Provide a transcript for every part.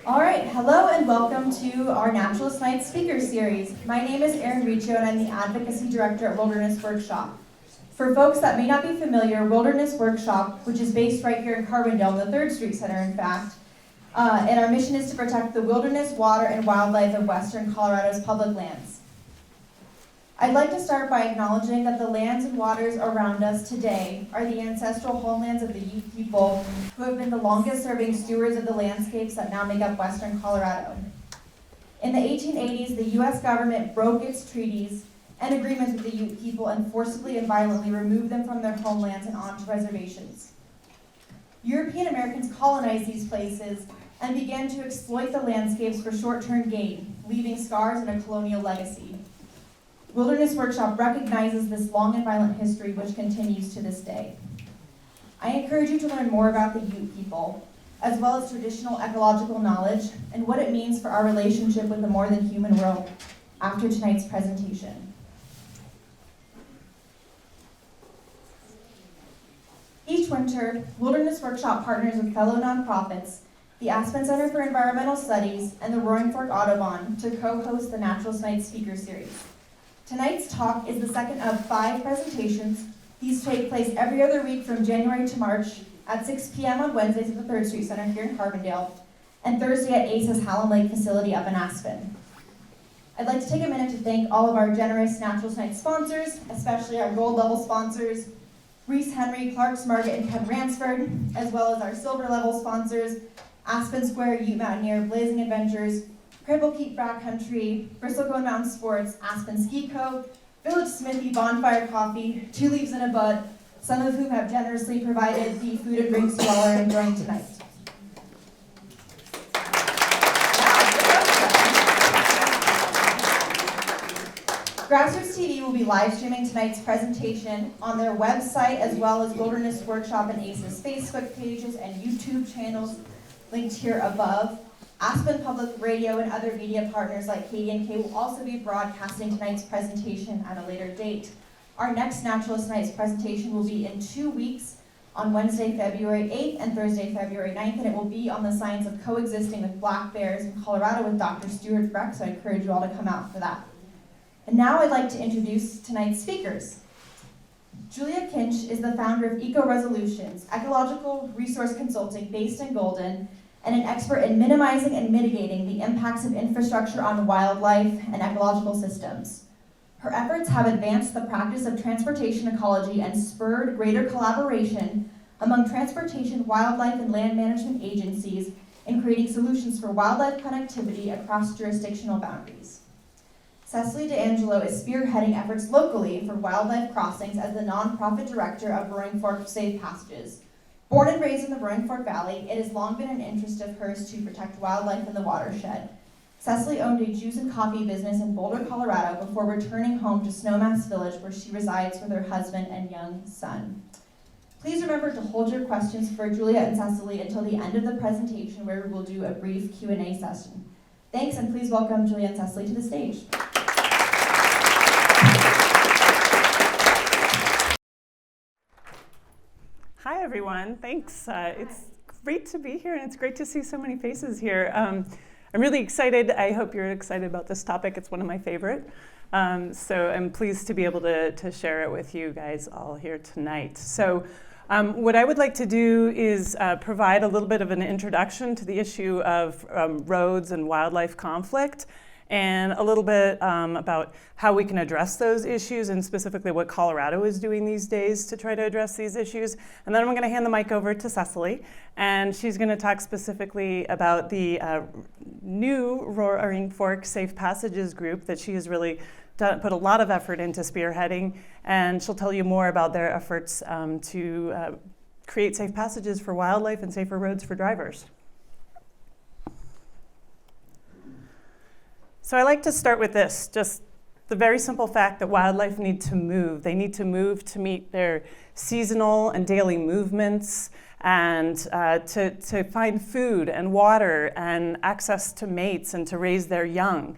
All right, hello and welcome to our Naturalist Night speaker series. My name is Erin Riccio and I'm the Advocacy Director at Wilderness Workshop. For folks that may not be familiar, Wilderness Workshop, which is based right here in Carbondale, the 3rd Street Center in fact, and our mission is to protect the wilderness, water, and wildlife of Western Colorado's public lands. I'd like to start by acknowledging that the lands and waters around us today are the ancestral homelands of the Ute people who have been the longest serving stewards of the landscapes that now make up Western Colorado. In the 1880s, the US government broke its treaties and agreements with the Ute people and forcibly and violently removed them from their homelands and onto reservations. European Americans colonized these places and began to exploit the landscapes for short-term gain, leaving scars and a colonial legacy. Wilderness Workshop recognizes this long and violent history which continues to this day. I encourage you to learn more about the Ute people, as well as traditional ecological knowledge and what it means for our relationship with the more than human world after tonight's presentation. Each winter, Wilderness Workshop partners with fellow nonprofits, the Aspen Center for Environmental Studies, and the Roaring Fork Audubon to co-host the Naturalist Night speaker series. Tonight's talk is the second of 5 presentations. These take place every other week from January to March at 6 p.m. on Wednesdays at the 3rd Street Center here in Carbondale, and Thursday at ACE's Howland Lake facility up in Aspen. I'd like to take a minute to thank all of our generous Naturalist Night sponsors, especially our gold level sponsors, Reese Henry, Clark's Market, and Ken Ransford, as well as our silver level sponsors, Aspen Square, Ute Mountaineer, Blazing Adventures, Cripple Peak Backcountry, Bristlecone Mountain Sports, Aspen Ski Co., Village Smithy, Bonfire Coffee, Two Leaves in a Bud, some of whom have generously provided the food and drinks you all are enjoying tonight. GrassRoots TV will be live streaming tonight's presentation on their website, as well as Wilderness Workshop and ACE's Facebook pages and YouTube channels linked here above. Aspen Public Radio and other media partners like KDNK will also be broadcasting tonight's presentation at a later date. Our next Naturalist Nights presentation will be in 2 weeks on Wednesday, February 8th and Thursday, February 9th, and it will be on the science of coexisting with black bears in Colorado with Dr. Stuart Breck, so I encourage you all to come out for that. And now I'd like to introduce tonight's speakers. Julia Kintsch is the founder of Eco Resolutions, ecological resource consulting based in Golden, and an expert in minimizing and mitigating the impacts of infrastructure on wildlife and ecological systems. Her efforts have advanced the practice of transportation ecology and spurred greater collaboration among transportation, wildlife, and land management agencies in creating solutions for wildlife connectivity across jurisdictional boundaries. Cecily D'Angelo is spearheading efforts locally for wildlife crossings as the nonprofit director of Roaring Fork Safe Passages. Born and raised in the Roaring Fork Valley, it has long been an interest of hers to protect wildlife in the watershed. Cecily owned a juice and coffee business in Boulder, Colorado, before returning home to Snowmass Village, where she resides with her husband and young son. Please remember to hold your questions for Julia and Cecily until the end of the presentation, where we will do a brief Q&A session. Thanks, and please welcome Julia and Cecily to the stage. Hi, everyone. Thanks. It's great to be here, and it's great to see so many faces here. I'm really excited. I hope you're excited about this topic. It's one of my favorite. So I'm pleased to be able to share it with you guys all here tonight. So what I would like to do is provide a little bit of an introduction to the issue of roads and wildlife conflict, and a little bit about how we can address those issues, and specifically what Colorado is doing these days to try to address these issues. And then I'm going to hand the mic over to Cecily, and she's going to talk specifically about the new Roaring Fork Safe Passages group that she has really put a lot of effort into spearheading, and she'll tell you more about their efforts to create safe passages for wildlife and safer roads for drivers. So I like to start with this, just the very simple fact that wildlife need to move. They need to move to meet their seasonal and daily movements, and to find food and water and access to mates and to raise their young.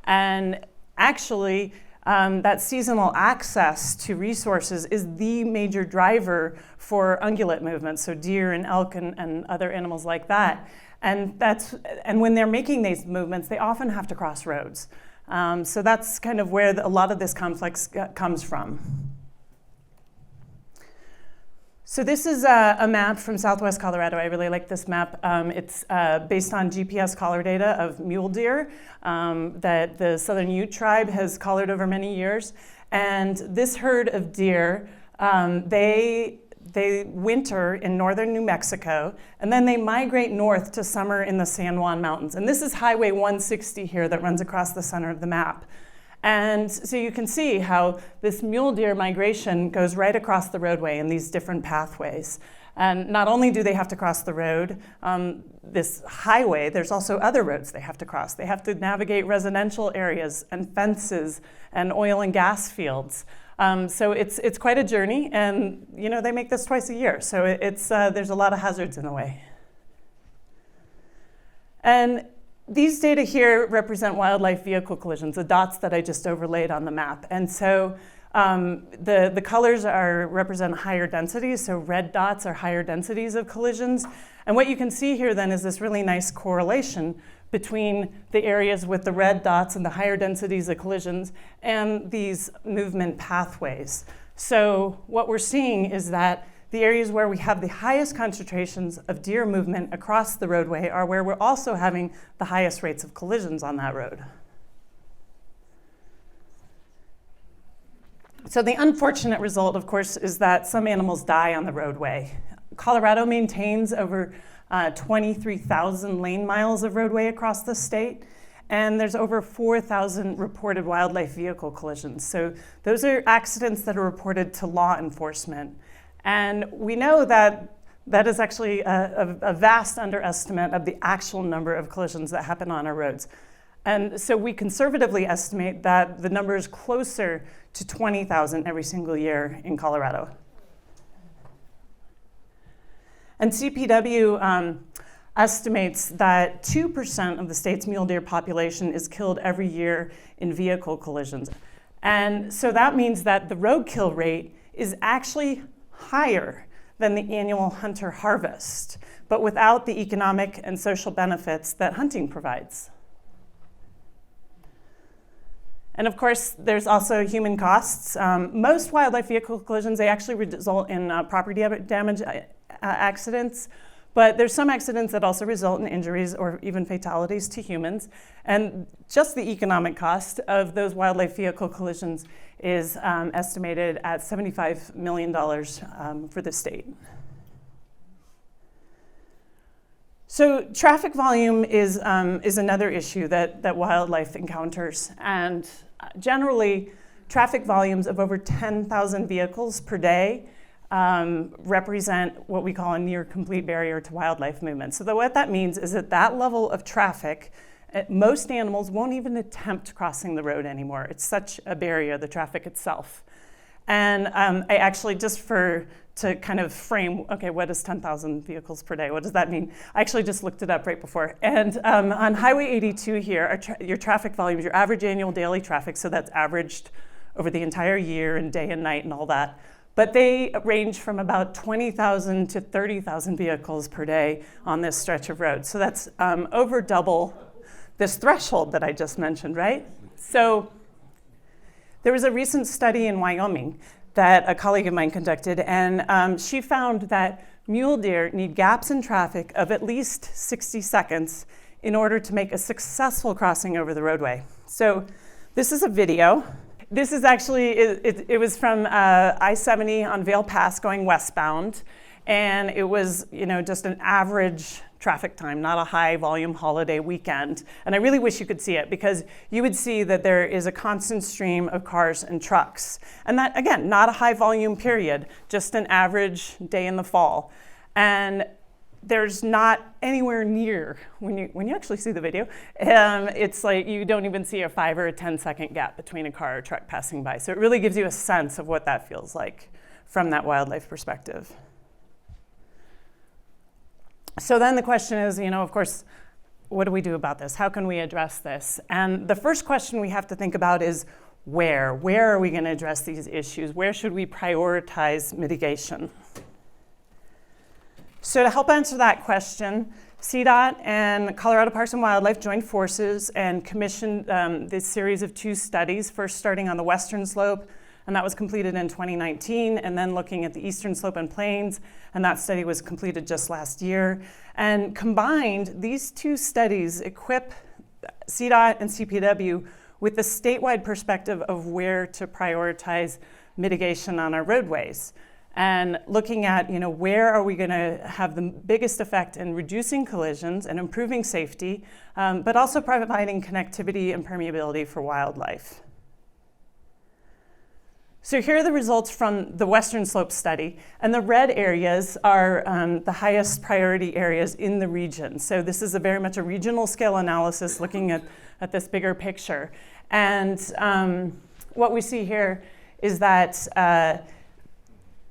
And actually, that seasonal access to resources is the major driver for ungulate movements, so deer and elk and other animals like that. And when they're making these movements, they often have to cross roads. So that's kind of where a lot of this conflict comes from. So this is a map from Southwest Colorado. I really like this map. It's based on GPS collar data of mule deer that the Southern Ute tribe has collared over many years. And this herd of deer, they winter in northern New Mexico, and then they migrate north to summer in the San Juan Mountains. And this is Highway 160 here that runs across the center of the map. And so you can see how this mule deer migration goes right across the roadway in these different pathways. And not only do they have to cross the road, this highway, there's also other roads they have to cross. They have to navigate residential areas and fences and oil and gas fields. So it's quite a journey, and they make this twice a year. So there's a lot of hazards in the way. And these data here represent wildlife vehicle collisions, the dots that I just overlaid on the map. And so the colors represent higher densities, so red dots are higher densities of collisions. And what you can see here then is this really nice correlation between the areas with the red dots and the higher densities of collisions and these movement pathways. So what we're seeing is that the areas where we have the highest concentrations of deer movement across the roadway are where we're also having the highest rates of collisions on that road. So the unfortunate result, of course, is that some animals die on the roadway. Colorado maintains over 23,000 lane miles of roadway across the state, and there's over 4,000 reported wildlife vehicle collisions. So those are accidents that are reported to law enforcement. And we know that that is actually a vast underestimate of the actual number of collisions that happen on our roads. And so we conservatively estimate that the number is closer to 20,000 every single year in Colorado. And CPW estimates that 2% of the state's mule deer population is killed every year in vehicle collisions. And so that means that the roadkill rate is actually higher than the annual hunter harvest, but without the economic and social benefits that hunting provides. And of course, there's also human costs. Most wildlife vehicle collisions, they actually result in property damage accidents, but there's some accidents that also result in injuries or even fatalities to humans. And just the economic cost of those wildlife vehicle collisions is estimated at $75 million for the state. So traffic volume is another issue that wildlife encounters. And generally, traffic volumes of over 10,000 vehicles per day represent what we call a near complete barrier to wildlife movement. So what that means is at that level of traffic, most animals won't even attempt crossing the road anymore. It's such a barrier, the traffic itself. And I actually, to kind of frame, okay, what is 10,000 vehicles per day? What does that mean? I actually just looked it up right before. And on Highway 82 here, your traffic volumes, your average annual daily traffic, so that's averaged over the entire year and day and night and all that. But they range from about 20,000 to 30,000 vehicles per day on this stretch of road. So that's over double this threshold that I just mentioned, right? So there was a recent study in Wyoming that a colleague of mine conducted, and she found that mule deer need gaps in traffic of at least 60 seconds in order to make a successful crossing over the roadway. So this is a video. This is actually, it was from I-70 on Vail Pass going westbound, and it was, just an average traffic time, not a high volume holiday weekend. And I really wish you could see it, because you would see that there is a constant stream of cars and trucks. And that, again, not a high volume period, just an average day in the fall. And there's not anywhere near, when you actually see the video, it's like you don't even see a 5 or a 10-second gap between a car or truck passing by. So it really gives you a sense of what that feels like from that wildlife perspective. So then the question is, of course, what do we do about this? How can we address this? And the first question we have to think about is where? Where are we going to address these issues? Where should we prioritize mitigation? So to help answer that question, CDOT and Colorado Parks and Wildlife joined forces and commissioned this series of 2 studies, first starting on the western slope, and that was completed in 2019, and then looking at the eastern slope and plains, and that study was completed just last year. And combined, these 2 studies equip CDOT and CPW with a statewide perspective of where to prioritize mitigation on our roadways. And looking at, where are we going to have the biggest effect in reducing collisions and improving safety, but also providing connectivity and permeability for wildlife. So here are the results from the Western Slope study, and the red areas are the highest priority areas in the region. So this is very much a regional scale analysis looking at this bigger picture. And what we see here is that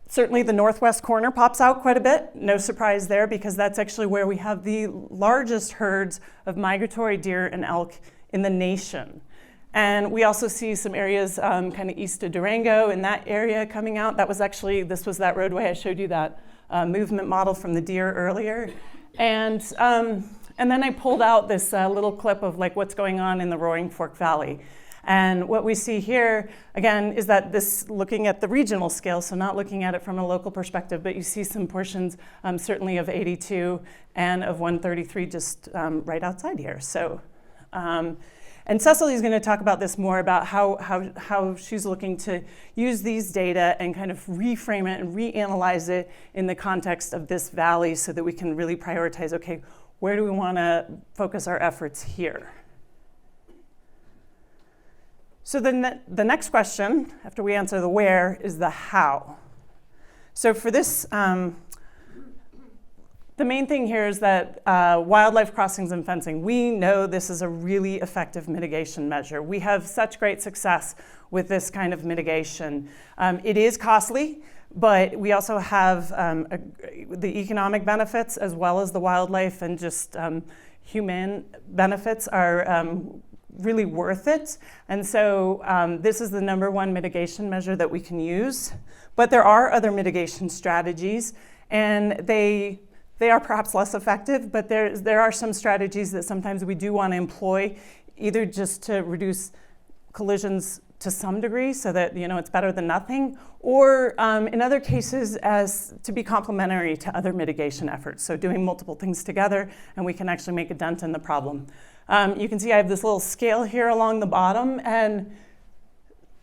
certainly the northwest corner pops out quite a bit. No surprise there, because that's actually where we have the largest herds of migratory deer and elk in the nation. And we also see some areas kind of east of Durango in that area coming out. This was that roadway I showed you that movement model from the deer earlier. And then I pulled out this little clip of what's going on in the Roaring Fork Valley. And what we see here, again, is that this, looking at the regional scale, so not looking at it from a local perspective, but you see some portions certainly of 82 and of 133 just right outside here. So, and Cecily is going to talk about this more, about how she's looking to use these data and kind of reframe it and reanalyze it in the context of this valley so that we can really prioritize, okay, where do we want to focus our efforts here? So the next question, after we answer the where, is the how. So for this, the main thing here is that wildlife crossings and fencing, we know this is a really effective mitigation measure. We have such great success with this kind of mitigation. It is costly, but we also have the economic benefits as well as the wildlife and just human benefits are really worth it. And so this is the #1 mitigation measure that we can use. But there are other mitigation strategies, and they are perhaps less effective, but there are some strategies that sometimes we do want to employ, either just to reduce collisions to some degree so that it's better than nothing, or in other cases as to be complementary to other mitigation efforts. So doing multiple things together, and we can actually make a dent in the problem. You can see I have this little scale here along the bottom, and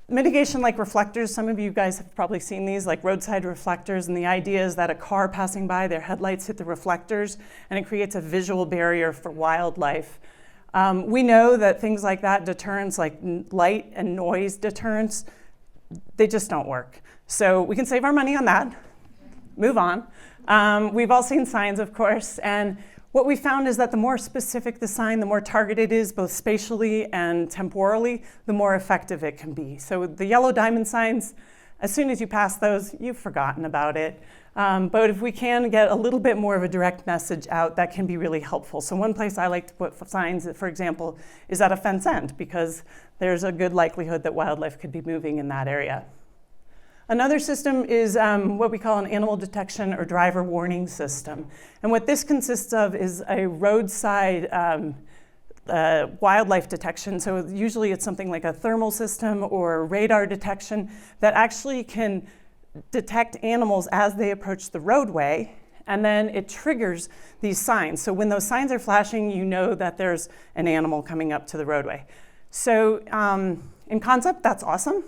mitigation like reflectors, some of you guys have probably seen these, like roadside reflectors, and the idea is that a car passing by, their headlights hit the reflectors, and it creates a visual barrier for wildlife. We know that things like that, deterrence, like light and noise deterrence, they just don't work. So we can save our money on that, move on. We've all seen signs, of course, and what we found is that the more specific the sign, the more targeted it is, both spatially and temporally, the more effective it can be. So the yellow diamond signs, as soon as you pass those, you've forgotten about it. But if we can get a little bit more of a direct message out, that can be really helpful. So one place I like to put signs, for example, is at a fence end, because there's a good likelihood that wildlife could be moving in that area. Another system is what we call an animal detection or driver warning system. And what this consists of is a roadside wildlife detection. So usually it's something like a thermal system or radar detection that actually can detect animals as they approach the roadway, and then it triggers these signs. So when those signs are flashing, you know that there's an animal coming up to the roadway. So in concept, that's awesome.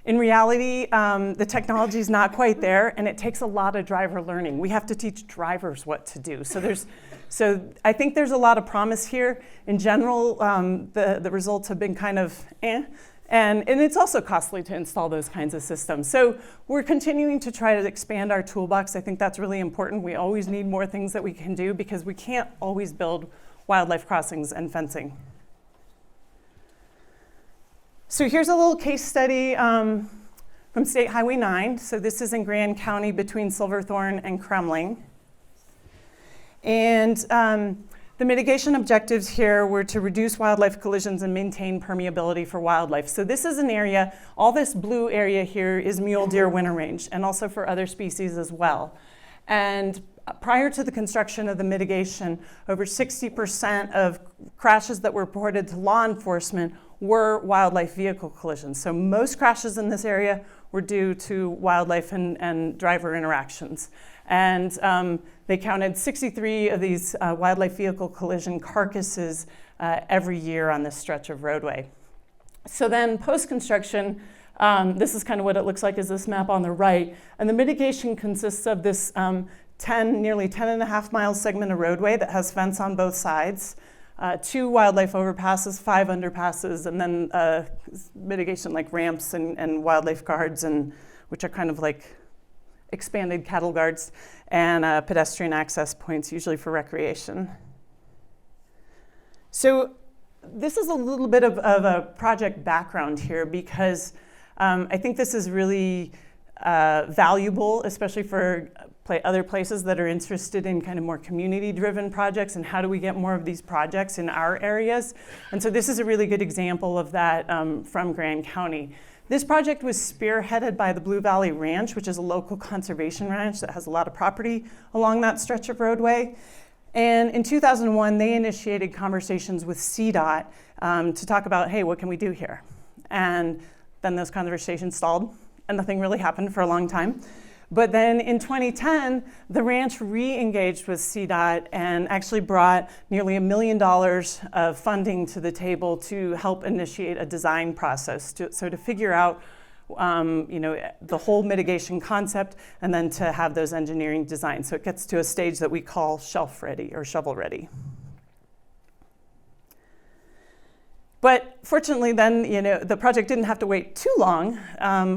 In reality, the technology is not quite there, and it takes a lot of driver learning. We have to teach drivers what to do. So I think there's a lot of promise here. In general, the results have been kind of and it's also costly to install those kinds of systems. So we're continuing to try to expand our toolbox. I think that's really important. We always need more things that we can do, because we can't always build wildlife crossings and fencing. So here's a little case study from State Highway 9. So this is in Grand County between Silverthorne and Kremling. And the mitigation objectives here were to reduce wildlife collisions and maintain permeability for wildlife. So this is an area, all this blue area here is mule deer winter range, and also for other species as well. And prior to the construction of the mitigation, over 60% of crashes that were reported to law enforcement were wildlife vehicle collisions. So most crashes in this area were due to wildlife and driver interactions. And they counted 63 of these wildlife vehicle collision carcasses every year on this stretch of roadway. So then post-construction, this is kind of what it looks like is this map on the right. And the mitigation consists of this nearly 10 and a half mile segment of roadway that has fence on both sides, 2 wildlife overpasses, 5 underpasses, and then mitigation like ramps and wildlife guards, and which are kind of like expanded cattle guards, and pedestrian access points, usually for recreation. So this is a little bit of a project background here, because I think this is really valuable, especially for other places that are interested in kind of more community-driven projects and how do we get more of these projects in our areas. And so this is a really good example of that from Grand County. This project was spearheaded by the Blue Valley Ranch, which is a local conservation ranch that has a lot of property along that stretch of roadway. And in 2001, they initiated conversations with CDOT to talk about, hey, what can we do here? And then those conversations stalled, and nothing really happened for a long time. But then in 2010, the ranch re-engaged with CDOT and actually brought nearly $1 million of funding to the table to help initiate a design process, to figure out the whole mitigation concept, and then to have those engineering designs. So it gets to a stage that we call shelf ready or shovel ready. But fortunately then, the project didn't have to wait too long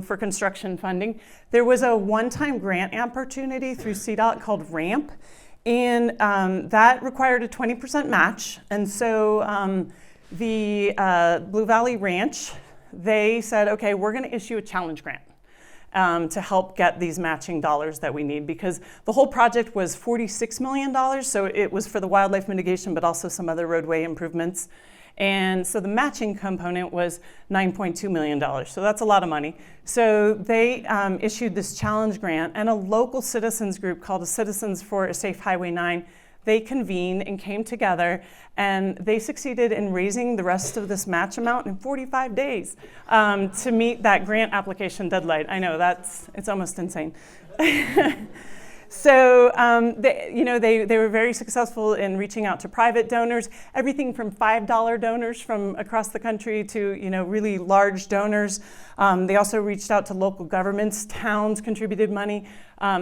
for construction funding. There was a one-time grant opportunity through CDOT called RAMP, and that required a 20% match. And so the Blue Valley Ranch, they said, okay, we're gonna issue a challenge grant to help get these matching dollars that we need, because the whole project was $46 million, so it was for the wildlife mitigation, but also some other roadway improvements. And so the matching component was $9.2 million. So that's a lot of money. So they issued this challenge grant, and a local citizens group called Citizens for a Safe Highway 9, they convened and came together, and they succeeded in raising the rest of this match amount in 45 days to meet that grant application deadline. I know, it's almost insane. So they were very successful in reaching out to private donors, everything from $5 donors from across the country to really large donors. They also reached out to local governments. Towns contributed money.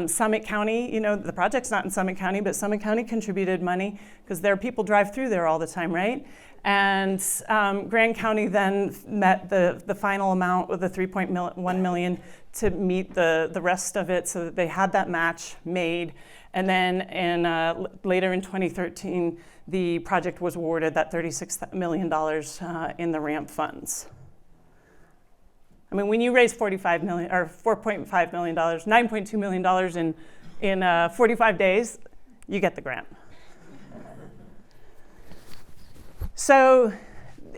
Summit County, the project's not in Summit County, but Summit County contributed money because their people drive through there all the time, right? And Grand County then met the final amount with the $3.1 million to meet the rest of it, so that they had that match made. And then later in 2013, the project was awarded that $36 million in the RAMP funds. I mean, when you raise $45 million or $4.5 million, $9.2 million in 45 days, you get the grant. So,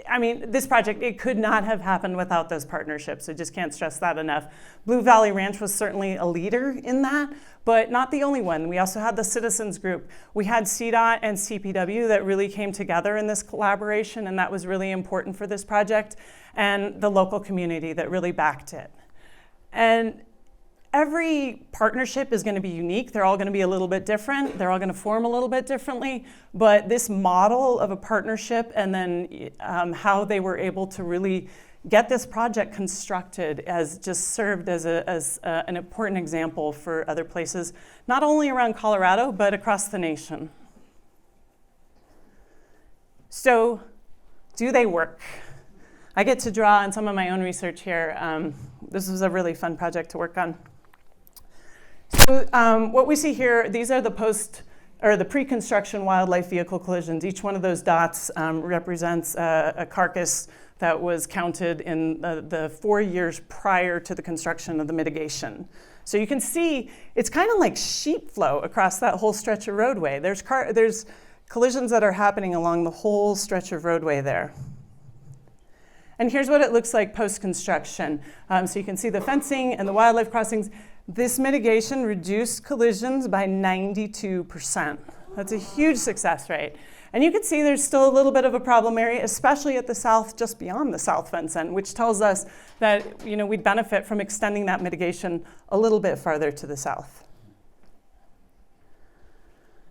I mean, this project, it could not have happened without those partnerships. I just can't stress that enough. Blue Valley Ranch was certainly a leader in that, but not the only one. We also had the citizens group. We had CDOT and CPW that really came together in this collaboration, and that was really important for this project, and the local community that really backed it. And every partnership is going to be unique. They're all going to be a little bit different. They're all going to form a little bit differently. But this model of a partnership, and then how they were able to really get this project constructed, has just served as an important example for other places, not only around Colorado, but across the nation. So, do they work? I get to draw on some of my own research here. This was a really fun project to work on. So what we see here, these are the pre-construction wildlife vehicle collisions. Each one of those dots represents a carcass that was counted in the 4 years prior to the construction of the mitigation. So you can see it's kind of like sheep flow across that whole stretch of roadway. There's collisions that are happening along the whole stretch of roadway there. And here's what it looks like post-construction. So you can see the fencing and the wildlife crossings. This mitigation reduced collisions by 92%. That's a huge success rate. And you can see there's still a little bit of a problem area, especially at the south, just beyond the south fence end, which tells us that we'd benefit from extending that mitigation a little bit farther to the south.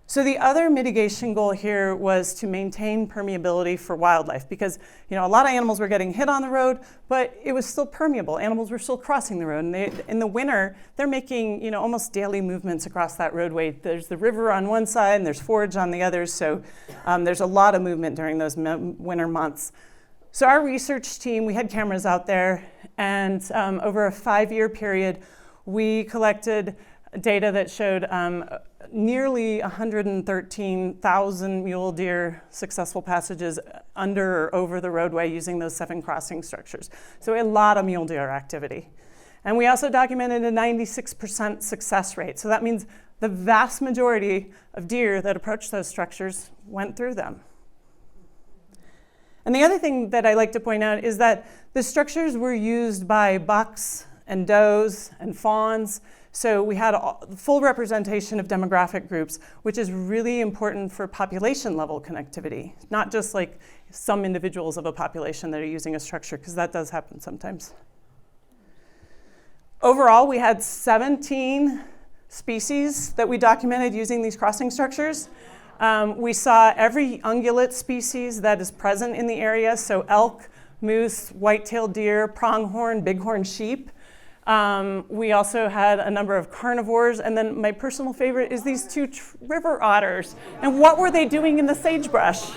So the other mitigation goal here was to maintain permeability for wildlife because a lot of animals were getting hit on the road, but it was still permeable. Animals were still crossing the road. And in the winter, they're making almost daily movements across that roadway. There's the river on one side and there's forage on the other. So there's a lot of movement during those winter months. So our research team, we had cameras out there, and over a 5-year period, we collected data that showed nearly 113,000 mule deer successful passages under or over the roadway using those 7 crossing structures. So a lot of mule deer activity. And we also documented a 96% success rate. So that means the vast majority of deer that approached those structures went through them. And the other thing that I like to point out is that the structures were used by bucks and does and fawns. So we had a full representation of demographic groups, which is really important for population level connectivity, not just like some individuals of a population that are using a structure, because that does happen sometimes. Overall, we had 17 species that we documented using these crossing structures. We saw every ungulate species that is present in the area, so elk, moose, white-tailed deer, pronghorn, bighorn sheep. We also had a number of carnivores, and then my personal favorite is these 2 river otters. And what were they doing in the sagebrush?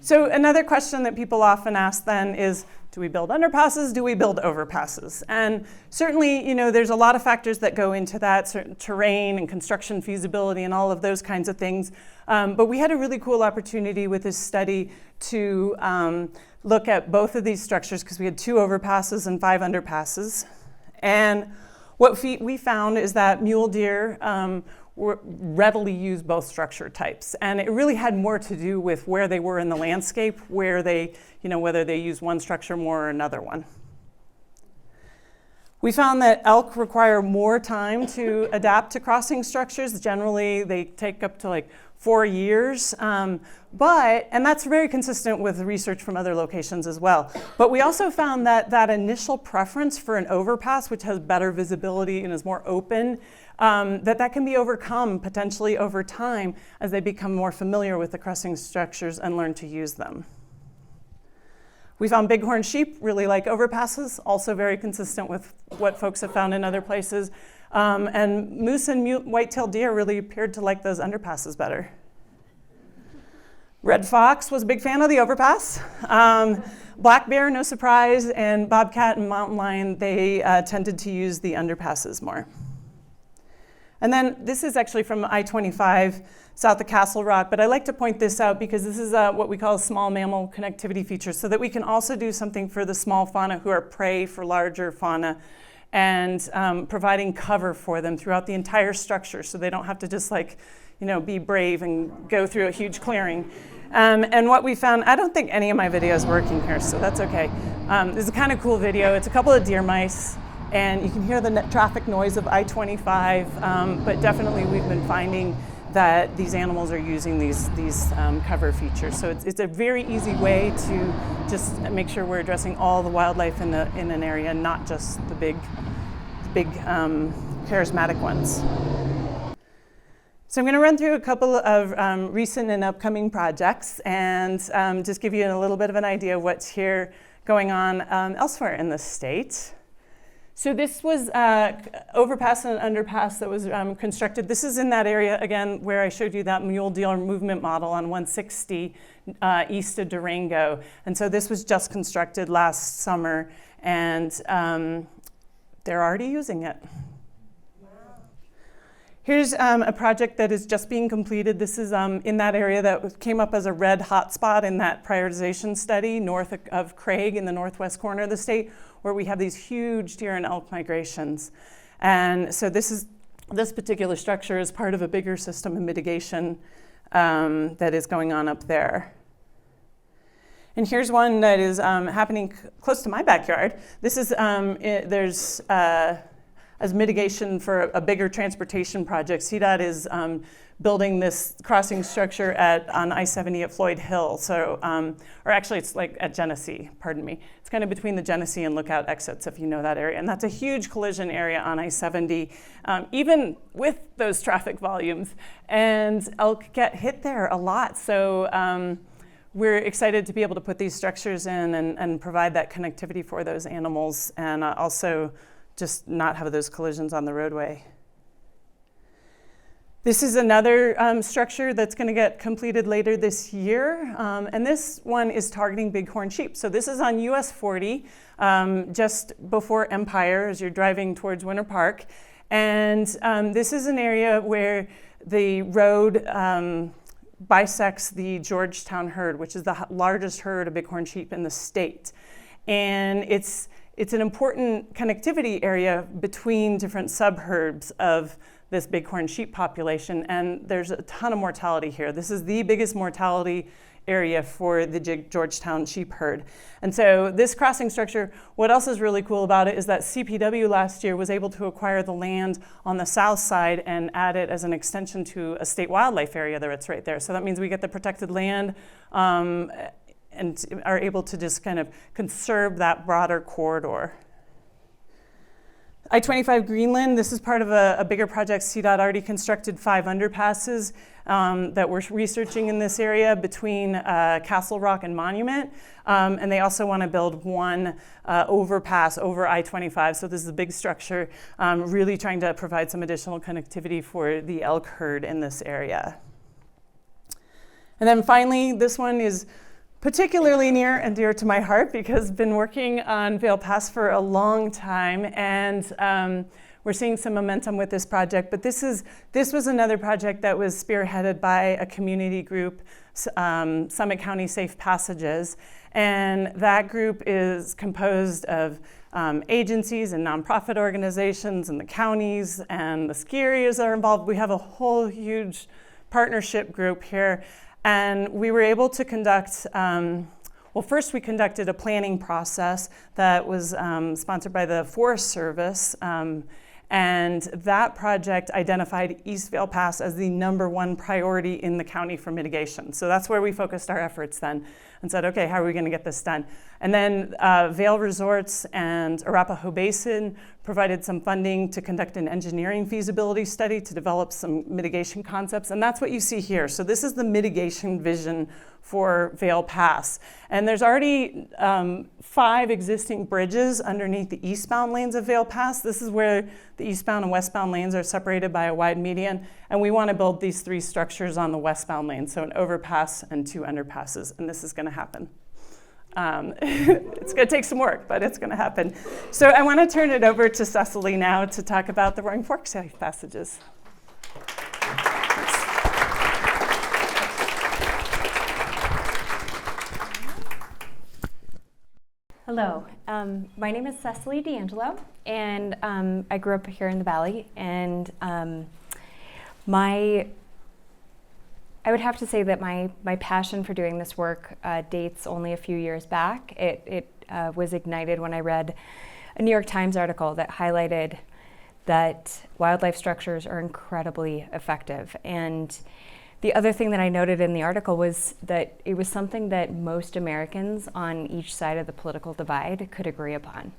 So another question that people often ask then is, do we build underpasses? Do we build overpasses? And certainly, there's a lot of factors that go into that, certain terrain and construction feasibility and all of those kinds of things. But we had a really cool opportunity with this study to look at both of these structures because we had 2 overpasses and 5 underpasses. And what we found is that mule deer readily use both structure types. And it really had more to do with where they were in the landscape, where they, whether they use one structure more or another one. We found that elk require more time to adapt to crossing structures. Generally, they take up to 4 years. And that's very consistent with research from other locations as well. But we also found that that initial preference for an overpass, which has better visibility and is more open, that can be overcome potentially over time as they become more familiar with the crossing structures and learn to use them. We found bighorn sheep really like overpasses, also very consistent with what folks have found in other places. And moose and white-tailed deer really appeared to like those underpasses better. Red fox was a big fan of the overpass. Black bear, no surprise, and bobcat and mountain lion, they tended to use the underpasses more. And then this is actually from I-25 south of Castle Rock, but I like to point this out because this is what we call a small mammal connectivity feature, so that we can also do something for the small fauna who are prey for larger fauna, and providing cover for them throughout the entire structure so they don't have to just be brave and go through a huge clearing. And what we found, I don't think any of my video is working here, so that's okay. This is a kind of cool video. It's a couple of deer mice, and you can hear the traffic noise of I-25, but definitely we've been finding that these animals are using these cover features. So it's a very easy way to just make sure we're addressing all the wildlife in an area, not just the big charismatic ones. So I'm going to run through a couple of recent and upcoming projects and just give you a little bit of an idea of what's here going on elsewhere in the state. So this was overpass and underpass that was constructed. This is in that area, again, where I showed you that mule deer movement model on 160 east of Durango. And so this was just constructed last summer, and they're already using it. Here's a project that is just being completed. This is in that area that came up as a red hotspot in that prioritization study north of Craig in the northwest corner of the state, where we have these huge deer and elk migrations. And so this particular structure is part of a bigger system of mitigation that is going on up there. And here's one that is happening close to my backyard. This is, there's, as mitigation for a bigger transportation project, CDOT is building this crossing structure on I-70 at Floyd Hill. So, or actually it's like at Genesee, pardon me. It's kind of between the Genesee and Lookout exits, if you know that area. And that's a huge collision area on I-70, even with those traffic volumes. And elk get hit there a lot. So we're excited to be able to put these structures in and provide that connectivity for those animals, and also just not have those collisions on the roadway. This is another structure that's going to get completed later this year, and this one is targeting bighorn sheep. So this is on US 40, just before Empire as you're driving towards Winter Park. And this is an area where the road bisects the Georgetown herd, which is the largest herd of bighorn sheep in the state. And it's an important connectivity area between different subherds of this bighorn sheep population, and there's a ton of mortality here. This is the biggest mortality area for the Georgetown sheep herd. And so this crossing structure, what else is really cool about it is that CPW last year was able to acquire the land on the south side and add it as an extension to a state wildlife area that's right there. So that means we get the protected land and are able to just kind of conserve that broader corridor. I-25 Greenland, this is part of a bigger project. CDOT already constructed 5 underpasses that we're researching in this area between Castle Rock and Monument. And they also want to build one overpass over I-25. So this is a big structure, really trying to provide some additional connectivity for the elk herd in this area. And then finally, this one is particularly near and dear to my heart because I've been working on Vail Pass for a long time, and we're seeing some momentum with this project. But this was another project that was spearheaded by a community group, Summit County Safe Passages, and that group is composed of agencies and nonprofit organizations and the counties and the ski areas are involved. We have a whole huge partnership group here. And we were able to conduct, well, first we conducted a planning process that was sponsored by the Forest Service. And that project identified East Vail Pass as the #1 priority in the county for mitigation. So that's where we focused our efforts then and said, okay, how are we going to get this done? And then Vail Resorts and Arapahoe Basin provided some funding to conduct an engineering feasibility study to develop some mitigation concepts. And that's what you see here. So this is the mitigation vision for Vail Pass. And there's already 5 existing bridges underneath the eastbound lanes of Vail Pass. This is where the eastbound and westbound lanes are separated by a wide median. And we want to build these 3 structures on the westbound lane, so an overpass and 2 underpasses. And this is going to happen. It's going to take some work, but it's going to happen. So I want to turn it over to Cecily now to talk about the Roaring Fork Safe Passages. Hello, my name is Cecily D'Angelo, and I grew up here in the Valley, and I would have to say that my passion for doing this work dates only a few years back. It was ignited when I read a New York Times article that highlighted that wildlife structures are incredibly effective. And the other thing that I noted in the article was that it was something that most Americans on each side of the political divide could agree upon.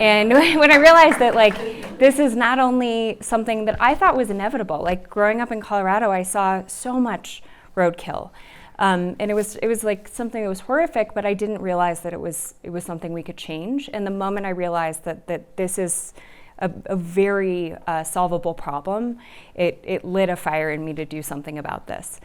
And when I realized that, like, this is not only something that I thought was inevitable, like growing up in Colorado, I saw so much roadkill. And it was like something that was horrific, but I didn't realize that it was something we could change. And the moment I realized that this is a very solvable problem, it lit a fire in me to do something about this.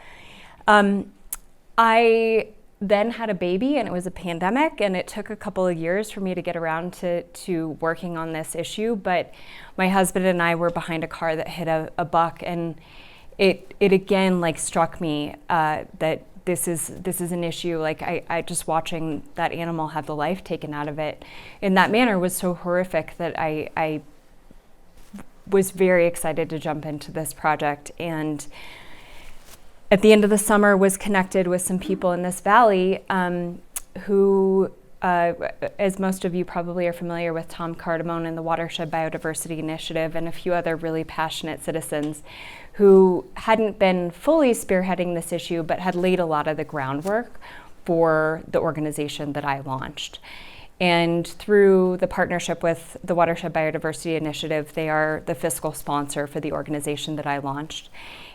I then had a baby, and it was a pandemic, and it took a couple of years for me to get around to working on this issue. But my husband and I were behind a car that hit a buck, and it again like struck me that this is an issue. Like I just watching that animal have the life taken out of it in that manner was so horrific that I was very excited to jump into this project. And at the end of the summer was connected with some people in this valley who, as most of you probably are familiar with, Tom Cardamone and the Watershed Biodiversity Initiative and a few other really passionate citizens who hadn't been fully spearheading this issue but had laid a lot of the groundwork for the organization that I launched. And through the partnership with the Watershed Biodiversity Initiative, they are the fiscal sponsor for the organization that I launched.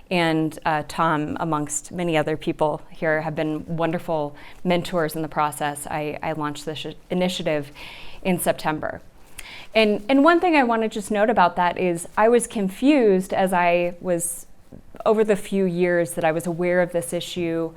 And Tom, amongst many other people here, have been wonderful mentors in the process. I launched this initiative in September. And one thing I want to just note about that is I was confused as I was, over the few years that I was aware of this issue,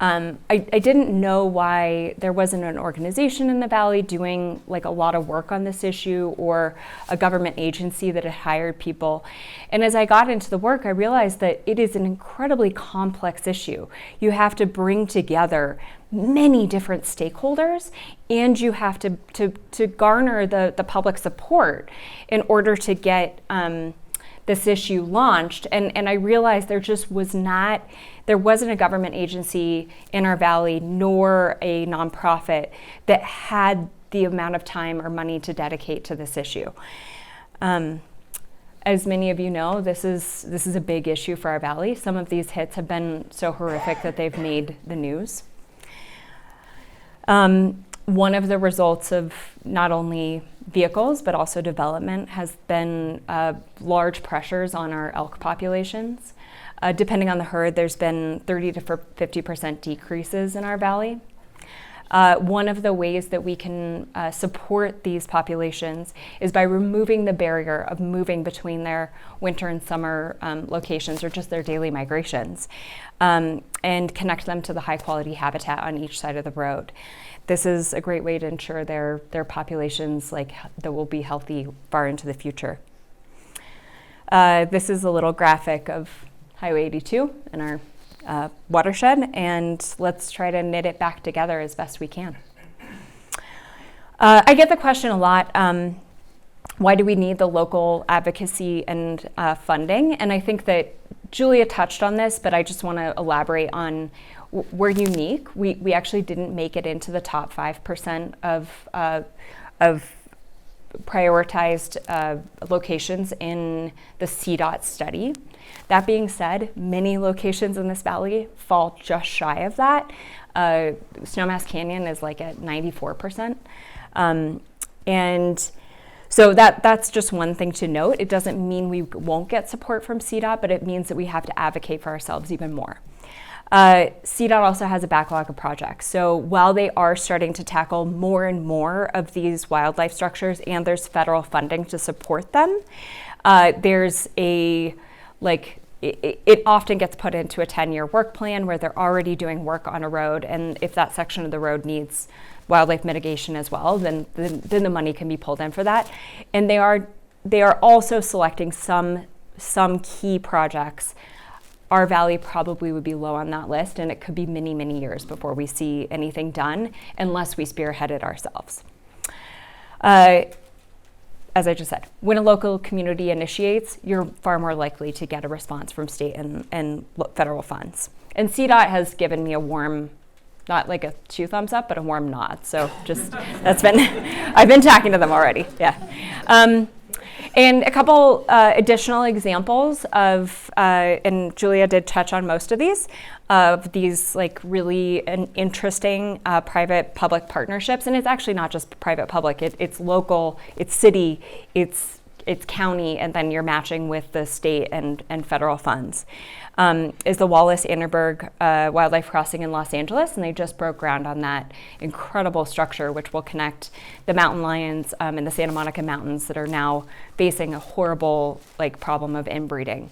I didn't know why there wasn't an organization in the Valley doing like a lot of work on this issue, or a government agency that had hired people. And as I got into the work, I realized that it is an incredibly complex issue. You have to bring together many different stakeholders, and you have to garner the public support in order to get this issue launched. And I realized there wasn't a government agency in our Valley, nor a nonprofit that had the amount of time or money to dedicate to this issue. As many of you know, this is a big issue for our Valley. Some of these hits have been so horrific that they've made the news. One of the results of not only vehicles but also development has been large pressures on our elk populations. Depending on the herd, there's been 30 to 50% decreases in our Valley. One of the ways that we can support these populations is by removing the barrier of moving between their winter and summer locations, or just their daily migrations, and connect them to the high quality habitat on each side of the road. This is a great way to ensure their populations that will be healthy far into the future. This is a little graphic of Highway 82 in our watershed, and let's try to knit it back together as best we can. I get the question a lot, why do we need the local advocacy and funding? And I think that Julia touched on this, but I just want to elaborate on we're unique. We actually didn't make it into the top 5% of prioritized locations in the CDOT study. That being said, many locations in this valley fall just shy of that. Snowmass Canyon is like at 94%. And so that's just one thing to note. It doesn't mean we won't get support from CDOT, but it means that we have to advocate for ourselves even more. CDOT also has a backlog of projects. So while they are starting to tackle more and more of these wildlife structures, and there's federal funding to support them, there's it often gets put into a 10-year work plan where they're already doing work on a road, and if that section of the road needs wildlife mitigation as well, then the money can be pulled in for that. And they are also selecting some key projects. Our valley probably would be low on that list, and it could be many, many years before we see anything done unless we spearhead it ourselves. As I just said, when a local community initiates, you're far more likely to get a response from state and federal funds. And CDOT has given me a warm, not like a 2 thumbs up, but a warm nod. So just, I've been talking to them already, yeah. And a couple additional examples of, and Julia did touch on most of these really interesting private-public partnerships. And it's actually not just private-public, it's local, it's city, it's county, and then you're matching with the state and federal funds. Is the Wallace-Annenberg Wildlife Crossing in Los Angeles, and they just broke ground on that incredible structure which will connect the mountain lions in the Santa Monica Mountains that are now facing a horrible problem of inbreeding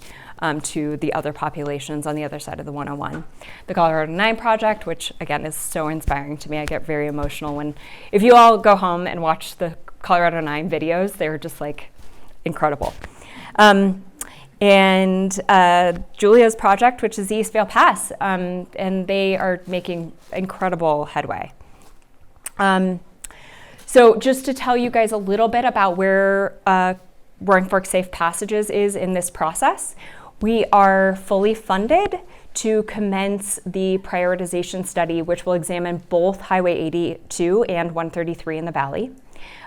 to the other populations on the other side of the 101. The Colorado 9 project, which again is so inspiring to me. I get very emotional if you all go home and watch the Colorado 9 videos, they're just incredible. And Julia's project, which is the East Vail Pass, and they are making incredible headway. So just to tell you guys a little bit about where Roaring Fork Safe Passages is in this process, we are fully funded to commence the prioritization study, which will examine both Highway 82 and 133 in the Valley.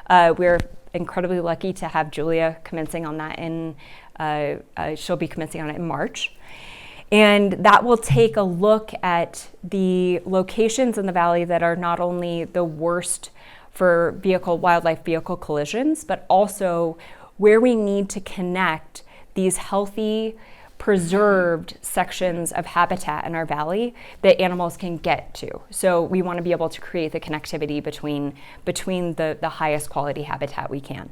We're incredibly lucky to have Julia commencing on that she'll be commencing on it in March. And that will take a look at the locations in the valley that are not only the worst for wildlife vehicle collisions, but also where we need to connect these healthy, preserved sections of habitat in our valley that animals can get to. So we want to be able to create the connectivity between the highest quality habitat we can.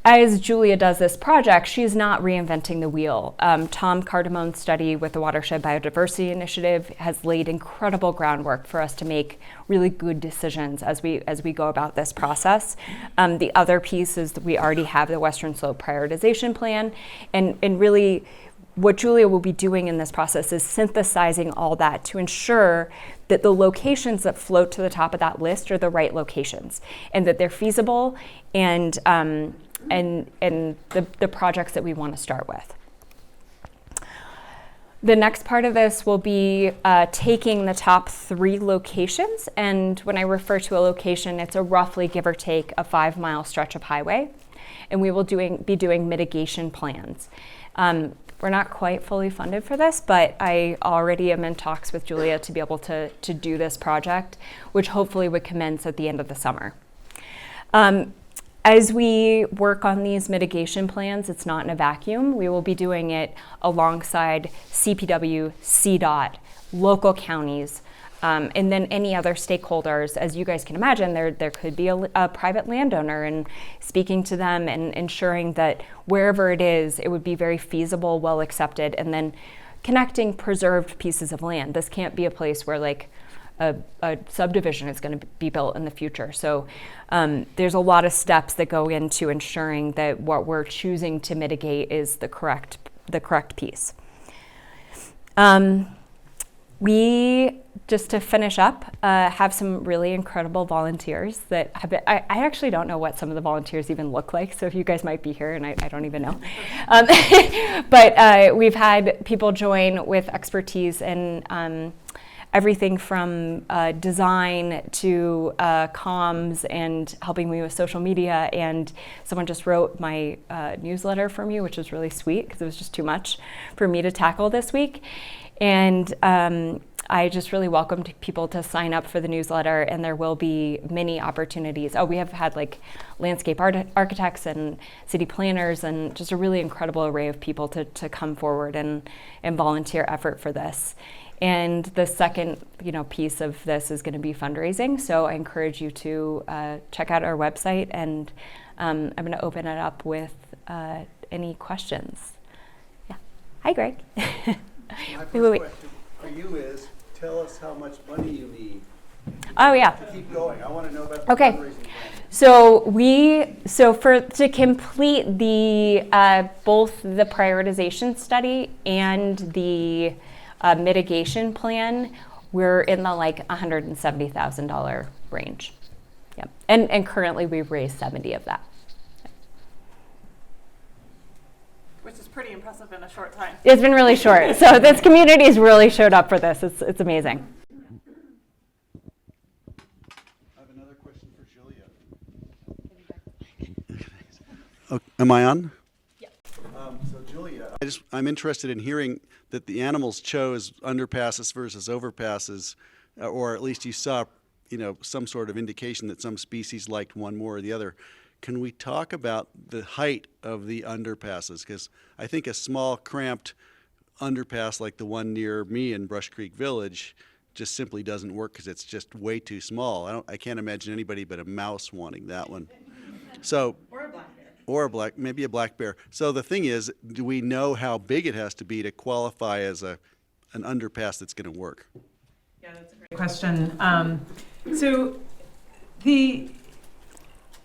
As Julia does this project, she's not reinventing the wheel. Tom Cardamone's study with the Watershed Biodiversity Initiative has laid incredible groundwork for us to make really good decisions as we go about this process. The other piece is that we already have the Western Slope Prioritization Plan, and really what Julia will be doing in this process is synthesizing all that to ensure that the locations that float to the top of that list are the right locations, and that they're feasible and the projects that we want to start with. The next part of this will be taking the top 3 locations, and when I refer to a location, it's a roughly, give or take, a 5-mile stretch of highway, and we will be doing mitigation plans. We're not quite fully funded for this, but I already am in talks with Julia to be able to do this project, which hopefully would commence at the end of the summer. As we work on these mitigation plans, it's not in a vacuum. We will be doing it alongside CPW, CDOT, local counties, and then any other stakeholders. As you guys can imagine, there could be a private landowner, and speaking to them and ensuring that wherever it is, it would be very feasible, well accepted, and then connecting preserved pieces of land. This can't be a place where like a subdivision is going to be built in the future. So there's a lot of steps that go into ensuring that what we're choosing to mitigate is the correct piece. We, just to finish up, have some really incredible volunteers that have been, I actually don't know what some of the volunteers even look like, so you guys might be here and I don't even know. But we've had people join with expertise in everything from design to comms and helping me with social media. And someone just wrote my newsletter for me, which was really sweet because it was just too much for me to tackle this week. And I just really welcomed people to sign up for the newsletter, and there will be many opportunities. We have had like landscape architects and city planners and just a really incredible array of people to come forward and volunteer effort for this. And the second, piece of this is going to be fundraising. So I encourage you to check out our website, and I'm going to open it up with any questions. Yeah. Hi, Greg. My first question for you is, tell us how much money you need to keep going. I want to know about the fundraising plan. So to complete the both the prioritization study and the mitigation plan, we're in the like $170,000 range. Yep. And currently we've raised 70 of that. Which is pretty impressive in a short time. It's been really short. So this community has really showed up for this. It's amazing. I have another question for Julia. Am I on? Yeah. So Julia, I'm interested in hearing that the animals chose underpasses versus overpasses, or at least you saw, some sort of indication that some species liked one more or the other. Can we talk about the height of the underpasses? Because I think a small, cramped underpass like the one near me in Brush Creek Village just simply doesn't work because it's just way too small. I can't imagine anybody but a mouse wanting that one. So, or maybe a black bear. So the thing is, do we know how big it has to be to qualify as an underpass that's going to work? Yeah, that's a great question. So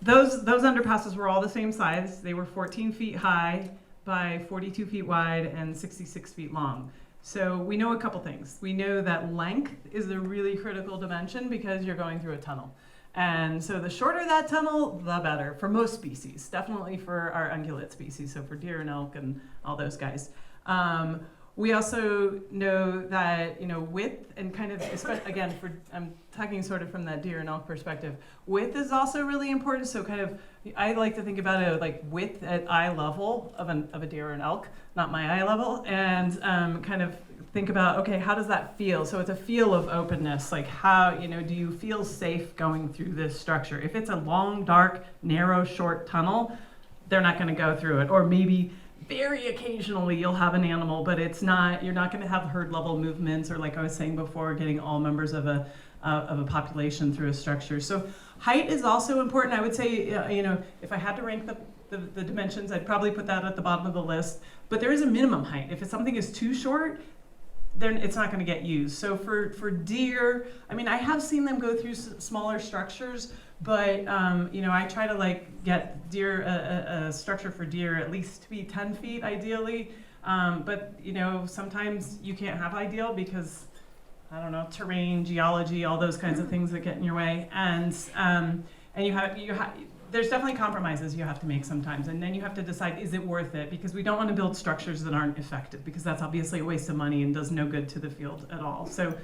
those underpasses were all the same size. They were 14 feet high by 42 feet wide and 66 feet long. So we know a couple things. We know that length is a really critical dimension because you're going through a tunnel. And so the shorter that tunnel, the better for most species, definitely for our ungulate species, so for deer and elk and all those guys. We also know that, width and kind of, again, I'm talking sort of from that deer and elk perspective, width is also really important. So kind of, I like to think about it like width at eye level of a deer or an elk, not my eye level, and kind of think about, okay, how does that feel? So it's a feel of openness, like how, do you feel safe going through this structure? If it's a long, dark, narrow, short tunnel, they're not gonna go through it. Or maybe very occasionally you'll have an animal, but you're not gonna have herd level movements, or like I was saying before, getting all members of a population through a structure. So height is also important. I would say, if I had to rank the dimensions, I'd probably put that at the bottom of the list, but there is a minimum height. If something is too short, then it's not going to get used. So for deer, I have seen them go through smaller structures, but I try to get deer a structure for deer at least to be 10 feet ideally. But sometimes you can't have ideal because terrain, geology, all those kinds of things that get in your way, and there's definitely compromises you have to make sometimes, and then you have to decide, is it worth it? Because we don't want to build structures that aren't effective, because that's obviously a waste of money and does no good to the field at all. So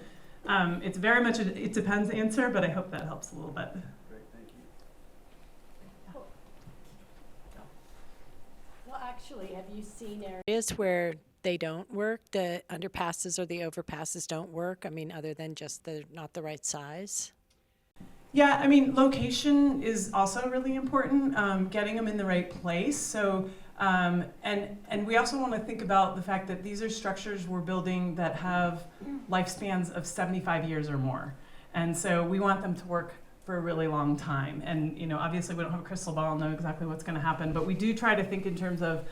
it's very much a it depends answer, but I hope that helps a little bit. Great, thank you. Well, actually, have you seen areas where they don't work, the underpasses or the overpasses don't work? Other than just they're not the right size? Yeah, location is also really important, getting them in the right place. So, and we also want to think about the fact that these are structures we're building that have lifespans of 75 years or more. And so we want them to work for a really long time. And, obviously we don't have a crystal ball and know exactly what's going to happen, but we do try to think in terms of,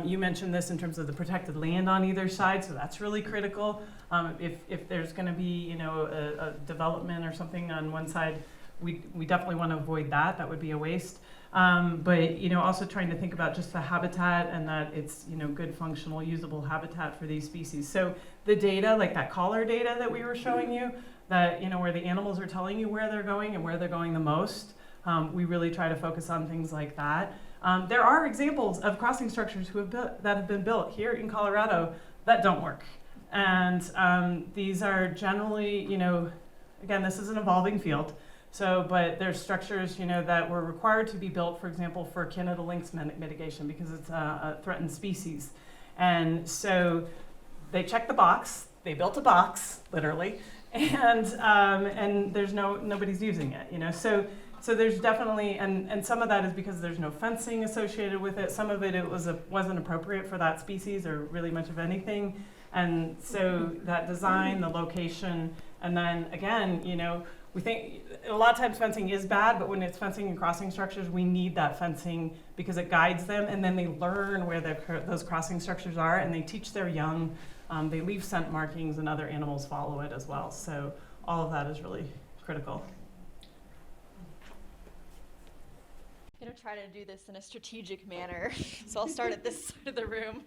you mentioned this in terms of the protected land on either side, so that's really critical. If there's going to be, a development or something on one side, we definitely want to avoid that. That would be a waste. But also trying to think about just the habitat and that it's good, functional, usable habitat for these species. So the data, like that collar data that we were showing you, that where the animals are telling you where they're going and where they're going the most, we really try to focus on things like that. There are examples of crossing structures that have been built here in Colorado that don't work, and these are generally, again, this is an evolving field. So, but there's structures, that were required to be built, for example, for Canada lynx mitigation because it's a threatened species. And so they checked the box, they built a box, literally, and there's nobody's using it, So there's definitely, and some of that is because there's no fencing associated with it. Some of it wasn't appropriate for that species or really much of anything. And so that design, the location, and then again, we think a lot of times fencing is bad, but when it's fencing and crossing structures, we need that fencing because it guides them, and then they learn where those crossing structures are, and they teach their young. They leave scent markings, and other animals follow it as well. So all of that is really critical. I'm going to try to do this in a strategic manner, so I'll start at this side of the room.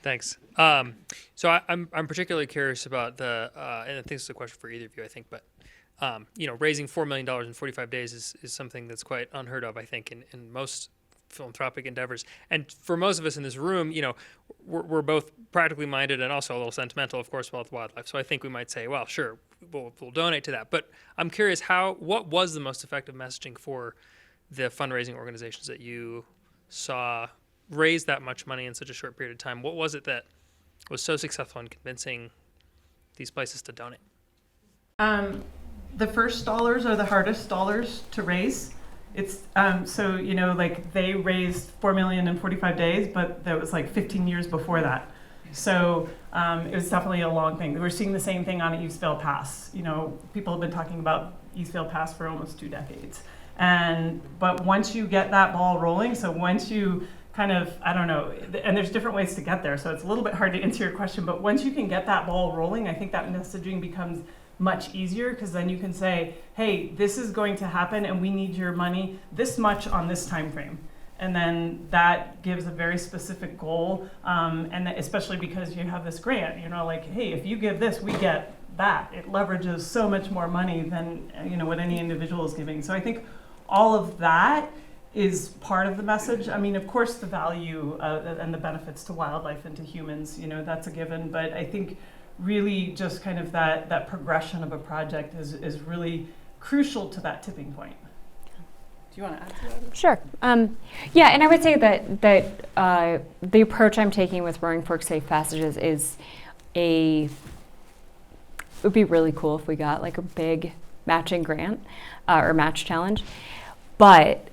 Thanks. So I'm particularly curious about and I think this is a question for either of you, I think, but raising $4 million in 45 days is something that's quite unheard of, I think, in most philanthropic endeavors. And for most of us in this room, we're both practically minded and also a little sentimental, of course, about wildlife. So I think we might say, well, sure, we'll donate to that. But I'm curious, what was the most effective messaging for the fundraising organizations that you saw raise that much money in such a short period of time? What was it that was so successful in convincing these places to donate? The first dollars are the hardest dollars to raise. It's so they raised $4 million in 45 days, but that was 15 years before that. So it was definitely a long thing. We're seeing the same thing on Eastvale Pass. People have been talking about Eastvale Pass for almost 2 decades. But once you get that ball rolling, so once you kind of, and there's different ways to get there, so it's a little bit hard to answer your question, but once you can get that ball rolling, I think that messaging becomes much easier, because then you can say, hey, this is going to happen and we need your money this much on this time frame. And then that gives a very specific goal, and especially because you have this grant, hey, if you give this, we get that. It leverages so much more money than what any individual is giving. So I think all of that is part of the message. I mean, of course, the value and the benefits to wildlife and to humans, that's a given. But I think really just kind of that progression of a project is really crucial to that tipping point. Do you want to add to that? Sure. Yeah, and I would say that the approach I'm taking with Roaring Fork Safe Passages is it would be really cool if we got like a big matching grant or match challenge, but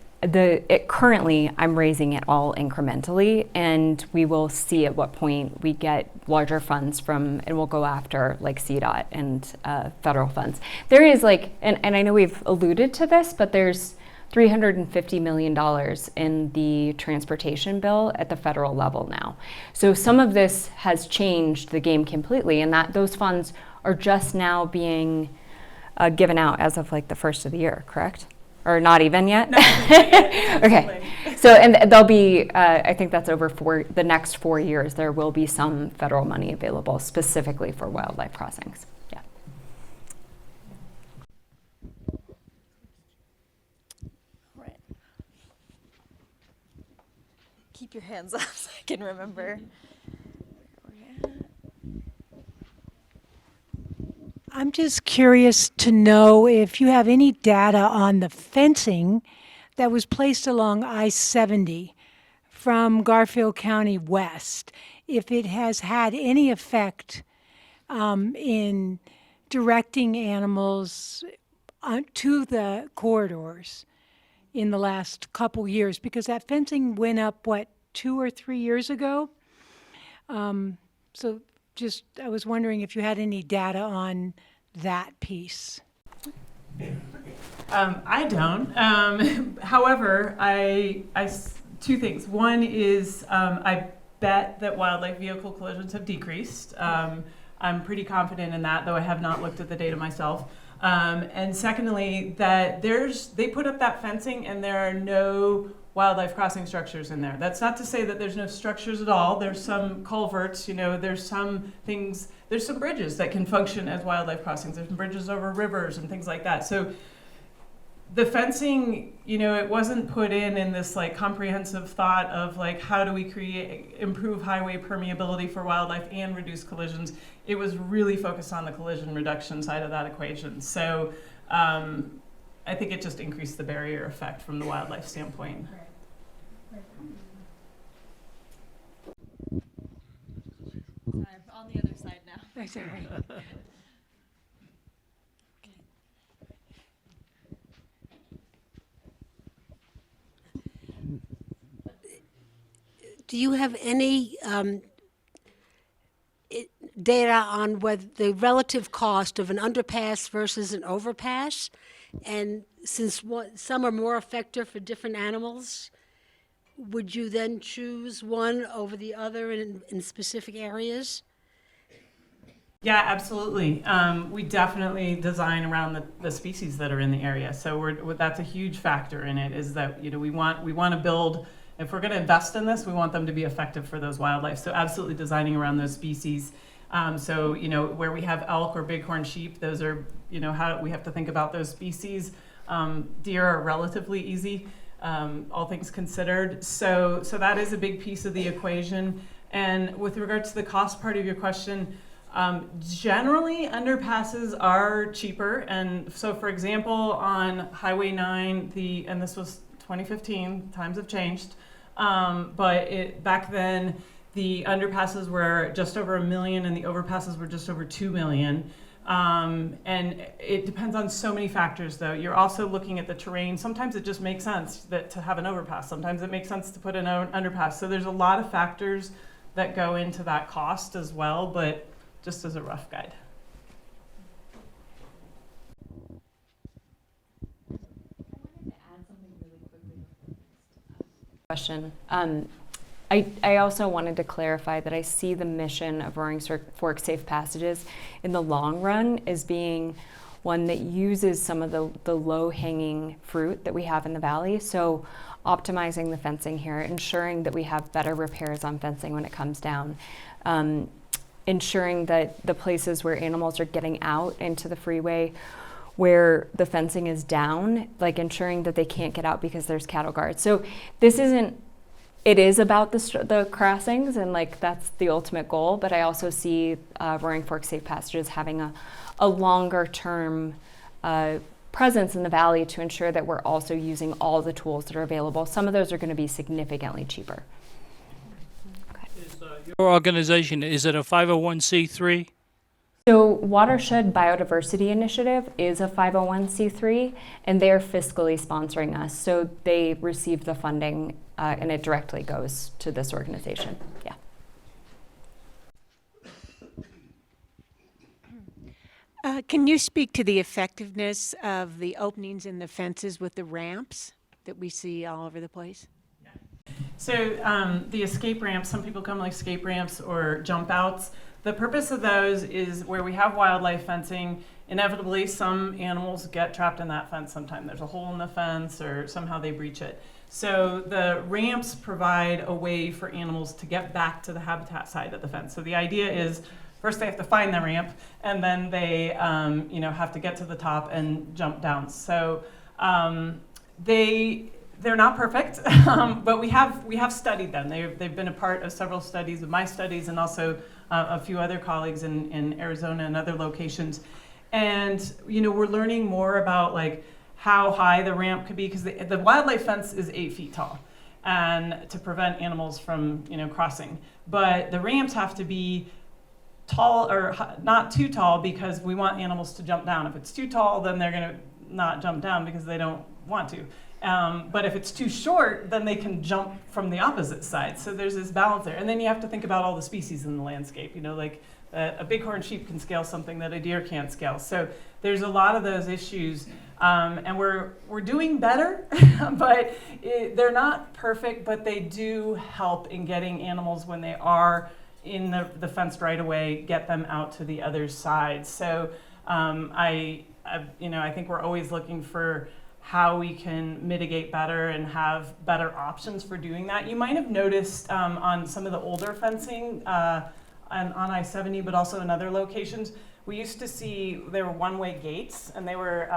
currently I'm raising it all incrementally, and we will see at what point we get larger funds and we'll go after like CDOT and federal funds. There is and I know we've alluded to this, but there's $350 million in the transportation bill at the federal level now. So some of this has changed the game completely, and that those funds are just now being given out as of like the first of the year, correct? Or not even yet? No, okay. So, and there'll be, I think that's over the next 4 years, there will be some federal money available specifically for wildlife crossings. Yeah. Right. Keep your hands up so I can remember. I'm just curious to know if you have any data on the fencing that was placed along I-70 from Garfield County west, if it has had any effect in directing animals to the corridors in the last couple years, because that fencing went up, 2 or 3 years ago? So just, I was wondering if you had any data on that piece. I don't. However, two things. One is I bet that wildlife vehicle collisions have decreased. I'm pretty confident in that, though I have not looked at the data myself. And secondly, that they put up that fencing and there are no wildlife crossing structures in there. That's not to say that there's no structures at all. There's some culverts, there's some things, there's some bridges that can function as wildlife crossings. There's some bridges over rivers and things like that. So the fencing, it wasn't put in this like comprehensive thought of like, how do we improve highway permeability for wildlife and reduce collisions? It was really focused on the collision reduction side of that equation. So I think it just increased the barrier effect from the wildlife standpoint. Sorry, I'm on the other side now. That's all right. Do you have any data on whether the relative cost of an underpass versus an overpass? And since some are more effective for different animals, would you then choose one over the other in specific areas? Yeah, absolutely. We definitely design around the species that are in the area. So that's a huge factor in it, is that we want to build. If we're going to invest in this, we want them to be effective for those wildlife. So absolutely designing around those species. So where we have elk or bighorn sheep, those are how we have to think about those species. Deer are relatively easy, all things considered. So that is a big piece of the equation. And with regard to the cost part of your question, generally underpasses are cheaper. And so, for example, on Highway 9, and this was 2015, times have changed, but back then the underpasses were just over $1 million and the overpasses were just over $2 million. And it depends on so many factors, though. You're also looking at the terrain. Sometimes it just makes sense to have an overpass. Sometimes it makes sense to put an underpass. So there's a lot of factors that go into that cost as well, but just as a rough guide. Question. I also wanted to clarify that I see the mission of Roaring Fork Safe Passages in the long run as being one that uses some of the low-hanging fruit that we have in the valley. So optimizing the fencing here, ensuring that we have better repairs on fencing when it comes down, ensuring that the places where animals are getting out into the freeway, where the fencing is down, like ensuring that they can't get out because there's cattle guards. So this isn't, it is about the crossings, and like that's the ultimate goal, but I also see Roaring Fork Safe Passages having a longer term presence in the valley to ensure that we're also using all the tools that are available. Some of those are going to be significantly cheaper. Okay. Your organization, is it a 501c3? So Watershed Biodiversity Initiative is a 501c3, and they're fiscally sponsoring us. So they receive the funding, and it directly goes to this organization. Yeah. Can you speak to the effectiveness of the openings in the fences with the ramps that we see all over the place? So the escape ramps, some people call them like escape ramps or jump outs. The purpose of those is where we have wildlife fencing, inevitably some animals get trapped in that fence sometime. There's a hole in the fence or somehow they breach it. So the ramps provide a way for animals to get back to the habitat side of the fence. So the idea is first they have to find the ramp, and then they have to get to the top and jump down. So they're not perfect, but we have studied them. They've been a part of several studies, of my studies, and also a few other colleagues in Arizona and other locations. And we're learning more about like how high the ramp could be, because the wildlife fence is 8 feet tall, and to prevent animals from crossing. But the ramps have to be tall or not too tall, because we want animals to jump down. If it's too tall, then they're going to not jump down because they don't want to. But if it's too short, then they can jump from the opposite side. So there's this balance there. And then you have to think about all the species in the landscape. Like a bighorn sheep can scale something that a deer can't scale. So there's a lot of those issues. And we're doing better, but they're not perfect, but they do help in getting animals, when they are in the fenced right away, get them out to the other side. So I think we're always looking for how we can mitigate better and have better options for doing that. You might have noticed on some of the older fencing on I-70, but also in other locations, we used to see there were one-way gates, and they were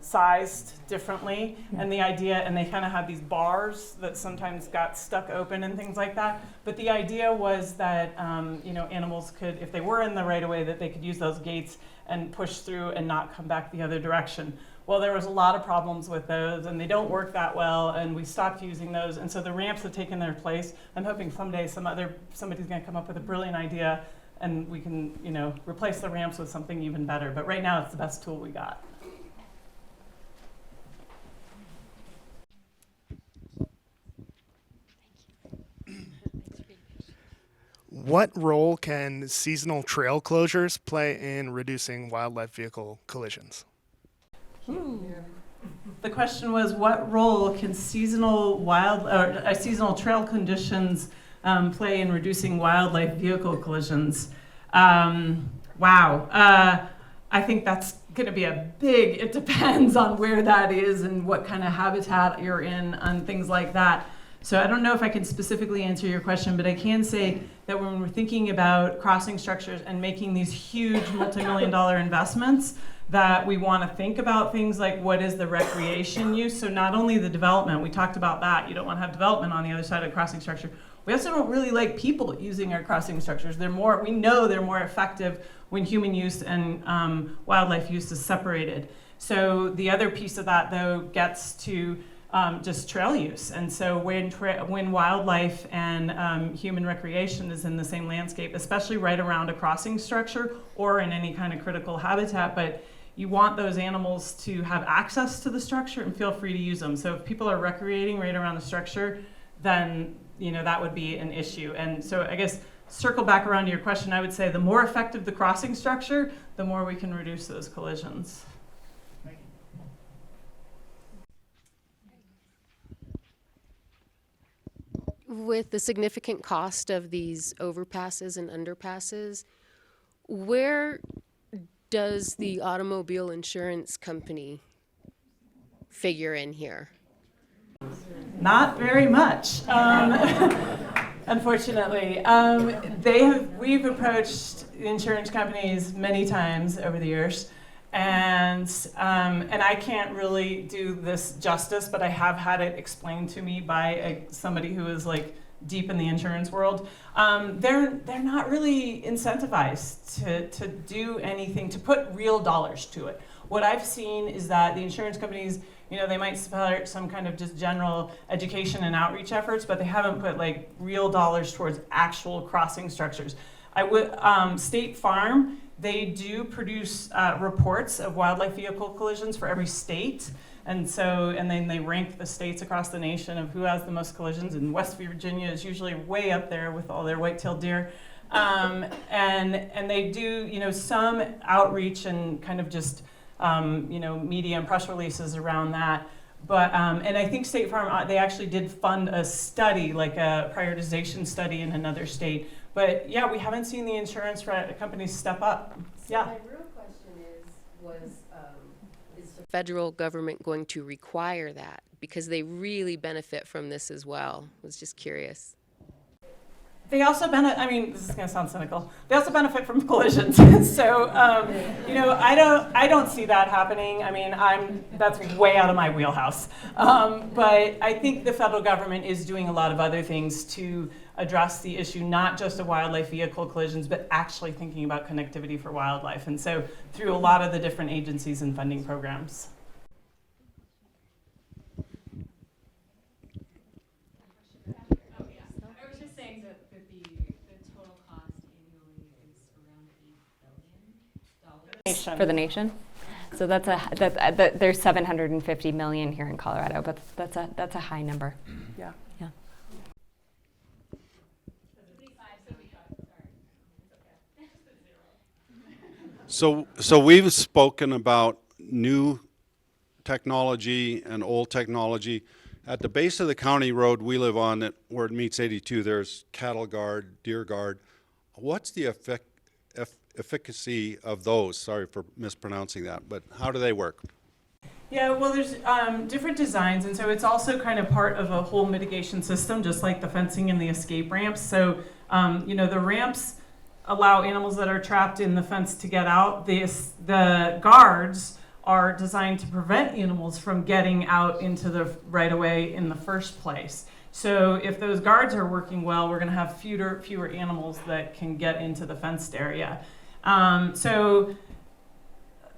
sized differently, and the idea, and they kind of had these bars that sometimes got stuck open and things like that. But the idea was that animals could, if they were in the right of way, that they could use those gates and push through and not come back the other direction. Well, there was a lot of problems with those, and they don't work that well, and we stopped using those. And so the ramps have taken their place. I'm hoping someday somebody's going to come up with a brilliant idea, and we can replace the ramps with something even better. But right now, it's the best tool we got. What role can seasonal trail closures play in reducing wildlife vehicle collisions? The question was, what role can seasonal trail conditions play in reducing wildlife vehicle collisions? Wow. I think that's going to be it depends on where that is and what kind of habitat you're in and things like that. So I don't know if I can specifically answer your question, but I can say that when we're thinking about crossing structures and making these huge multi-million-dollar investments, that we want to think about things like what is the recreation use. So not only the development, we talked about that, you don't want to have development on the other side of the crossing structure. We also don't really like people using our crossing structures. We know they're more effective when human use and wildlife use is separated. So the other piece of that, though, gets to just trail use. And so when wildlife and human recreation is in the same landscape, especially right around a crossing structure or in any kind of critical habitat, but you want those animals to have access to the structure and feel free to use them. So if people are recreating right around the structure, then that would be an issue. And so I guess circle back around to your question, I would say the more effective the crossing structure, the more we can reduce those collisions. With the significant cost of these overpasses and underpasses, where does the automobile insurance company figure in here? Not very much, unfortunately. We've approached insurance companies many times over the years, And I can't really do this justice, but I have had it explained to me by somebody who is like deep in the insurance world. They're not really incentivized to do anything, to put real dollars to it. What I've seen is that the insurance companies, you know, they might start some kind of just general education and outreach efforts, but they haven't put like real dollars towards actual crossing structures. State Farm, they do produce reports of wildlife vehicle collisions for every state. And then they rank the states across the nation of who has the most collisions. And West Virginia is usually way up there with all their white-tailed deer. And they do, you know, some outreach and kind of just, you know, media and press releases around that. But, and I think State Farm, they actually did fund a study, like a prioritization study in another state. But yeah, we haven't seen the insurance companies step up. Yeah. My real question is the federal government going to require that? Because they really benefit from this as well. I was just curious. They also benefit, I mean, this is going to sound cynical, they also benefit from collisions. So, you know, I don't see that happening. I mean, that's way out of my wheelhouse. But I think the federal government is doing a lot of other things to address the issue, not just of wildlife vehicle collisions, but actually thinking about connectivity for wildlife. And so through a lot of the different agencies and funding programs. For the nation. So there's $750 million here in Colorado, but that's a high number. Yeah. Yeah. So we've spoken about new technology and old technology. At the base of the county road we live on, where it meets 82, there's cattle guard, deer guard. What's the efficacy of those? Sorry for mispronouncing that, but how do they work? Yeah, well, there's different designs, and so it's also kind of part of a whole mitigation system, just like the fencing and the escape ramps. So, you know, the ramps allow animals that are trapped in the fence to get out. The guards are designed to prevent animals from getting out into the right-of-way in the first place. So if those guards are working well, we're going to have fewer animals that can get into the fenced area. So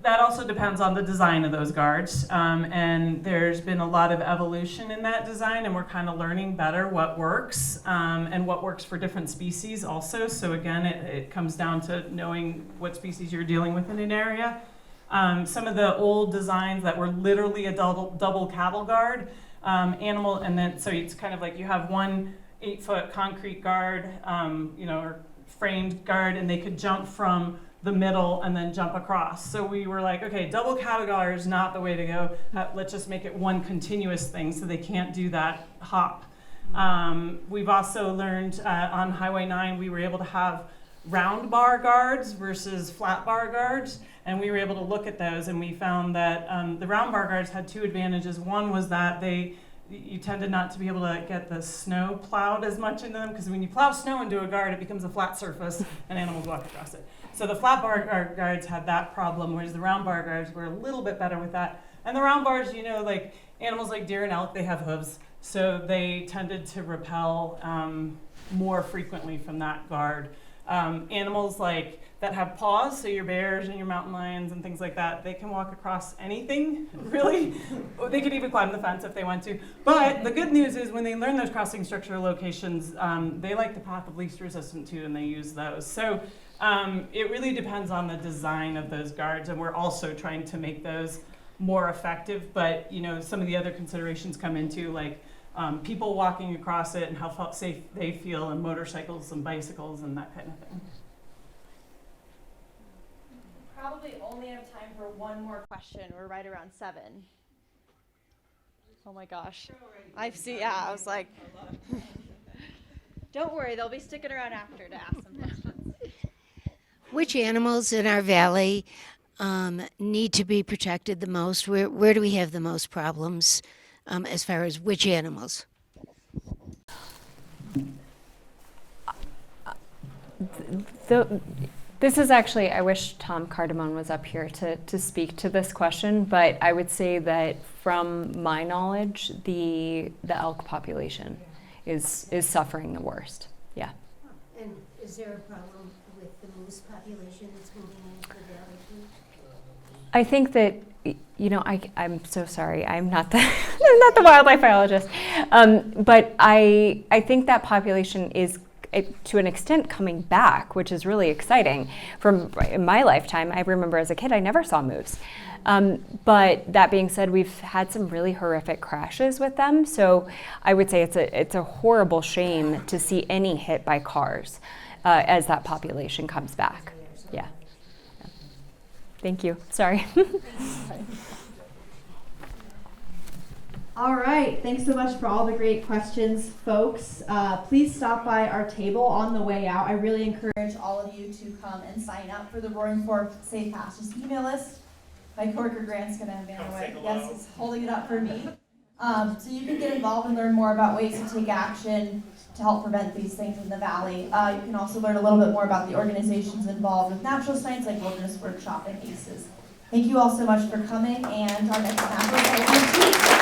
that also depends on the design of those guards. And there's been a lot of evolution in that design, and we're kind of learning better what works and what works for different species also. So again, it comes down to knowing what species you're dealing with in an area. Some of the old designs that were literally a double cattle guard animal, and then so it's kind of like you have one 8-foot concrete guard, you know, or framed guard, and they could jump from the middle and then jump across. So we were like, okay, double cattle guard is not the way to go. Let's just make it one continuous thing so they can't do that hop. We've also learned on Highway 9, we were able to have round bar guards versus flat bar guards, and we were able to look at those, and we found that the round bar guards had two advantages. One was that you tended not to be able to get the snow plowed as much into them, because when you plow snow into a guard, it becomes a flat surface and animals walk across it. So the flat bar guards had that problem, whereas the round bar guards were a little bit better with that. And the round bars, you know, like animals like deer and elk, they have hooves, so they tended to repel more frequently from that guard. Animals like that have paws, so your bears and your mountain lions and things like that, they can walk across anything, really. They could even climb the fence if they want to. But the good news is when they learn those crossing structure locations, they like the path of least resistance too, and they use those. So it really depends on the design of those guards, and we're also trying to make those more effective. But you know, some of the other considerations come into like people walking across it and how safe they feel, and motorcycles and bicycles and that kind of thing. Probably only have time for one more question. We're right around 7. Oh my gosh. I was like, don't worry, they'll be sticking around after to ask some questions. Which animals in our valley need to be protected the most? Where do we have the most problems as far as which animals? This is actually, I wish Tom Cardamone was up here to speak to this question, but I would say that from my knowledge, the elk population is suffering the worst. Yeah. And is there a problem with the moose population that's moving into the valley too? I think that, you know, I'm so sorry. I'm not the I'm not the wildlife biologist, but I think that population is to an extent coming back, which is really exciting. From in my lifetime, I remember as a kid, I never saw moose. But that being said, we've had some really horrific crashes with them. So I would say it's a horrible shame to see any hit by cars as that population comes back. Yeah. Thank you. Sorry. All right, thanks so much for all the great questions, folks. Please stop by our table on the way out. I really encourage all of you to come and sign up for the Roaring Fork Safe Passage email list. My coworker Grant's gonna have it away. Yes, he's holding it up for me. So you can get involved and learn more about ways to take action to help prevent these things in the valley. You can also learn a little bit more about the organizations involved with natural science like Wilderness Workshop and ACES. Thank you all so much for coming, and our next map is